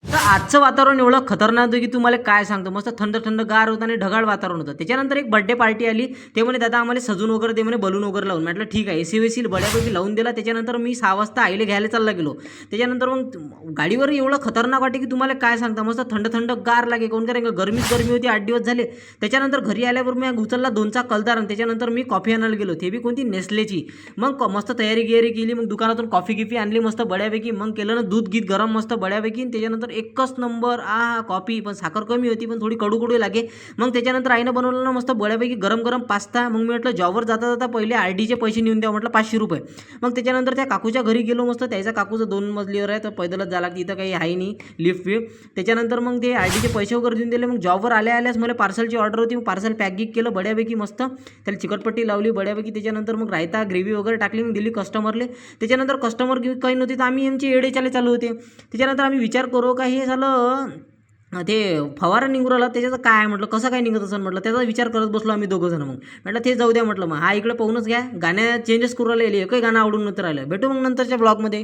तर आजचं वातावरण एवढं खतरनाक होतं की तुम्हाला काय सांगतो. मस्त थंड थंड गार होतं आणि ढगाळ वातावरण होतं. त्याच्यानंतर एक बर्थडे पार्टी आली. ते म्हणे दादा आम्हाला सजून वगैरे दे म्हणे, बलून वगैरे लावून. म्हटलं ठीक आहे, एसी वेसी बड्यापैकी लावून दिला. त्याच्यानंतर मी 6 वाजता आईला घ्यायला चालला गेलो. त्याच्यानंतर मग गाडीवर एवढं खतरनाक वाटे की तुम्हाला काय सांगता. मस्त थंड थंड गार लागे. कोण कारण गरमीच गरमी होती, 8 दिवस झाले. त्याच्यानंतर घरी आल्यावर मी उचलला 2चा कलदार आणि त्याच्यानंतर मी कॉफी आणायला गेलो. ते बी कोणती नेसलेची. मग मस्त तयारी गियारी केली. मग दुकानातून कॉफी गिफी आणली मस्त बड्यापैकी. मग केलं ना दूध गीत गरम मस्त बड्यापैकी. त्याच्यानंतर एकच नंबर कॉफी. पण साखर कमी होती, पण थोडी कडू कडू लागे. मग त्याच्यानंतर आईनं बनवलं ना मस्त बड्यापैकी गरम गरम पास्ता. मग मी म्हटलं जॉबवर जाता जाता पहिले आरडीचे पैसे नेऊन द्या म्हटलं, 500 रुपये. मग त्याच्यानंतर त्या काकूच्या घरी गेलो. मस्त त्याचा काकूचं 2 मजलीवर आहे, तर पैदलच जायला लागते, इथं काही आहे नाही लिफ्ट बिफ्ट. त्याच्यानंतर मग ते आरडीचे पैसे वगैरे देऊन दिले. मग जॉबवर आल्याच मला पार्सलची ऑर्डर होती. मग पार्सल पॅक गिक केलं बड्यापैकी मस्त. त्याला चिकटपट्टी लावली बड्यापैकी. त्याच्यानंतर मग रायता ग्रेव्ही वगैरे टाकली. मग दिली कस्टमरले. त्याच्यानंतर कस्टमर काही नव्हते, तर आम्ही आमचे येडेचाले चालू होते. त्याच्यानंतर आम्ही विचार करू का हे झालं ते फवारा निघून राहिला, त्याच्याचं काय म्हटलं, कसं काय निघत असं म्हटलं. त्याचा विचार करत बसलो आम्ही दोघं जण. मग म्हटलं ते जाऊ द्या म्हटलं. मग हा इकडे पाहूनच घ्या, गाण्या चेंजेस करू राहिले, एकही गाणं आवडून नव्हतं राहिलं. भेटू मग नंतरच्या ब्लॉगमध्ये.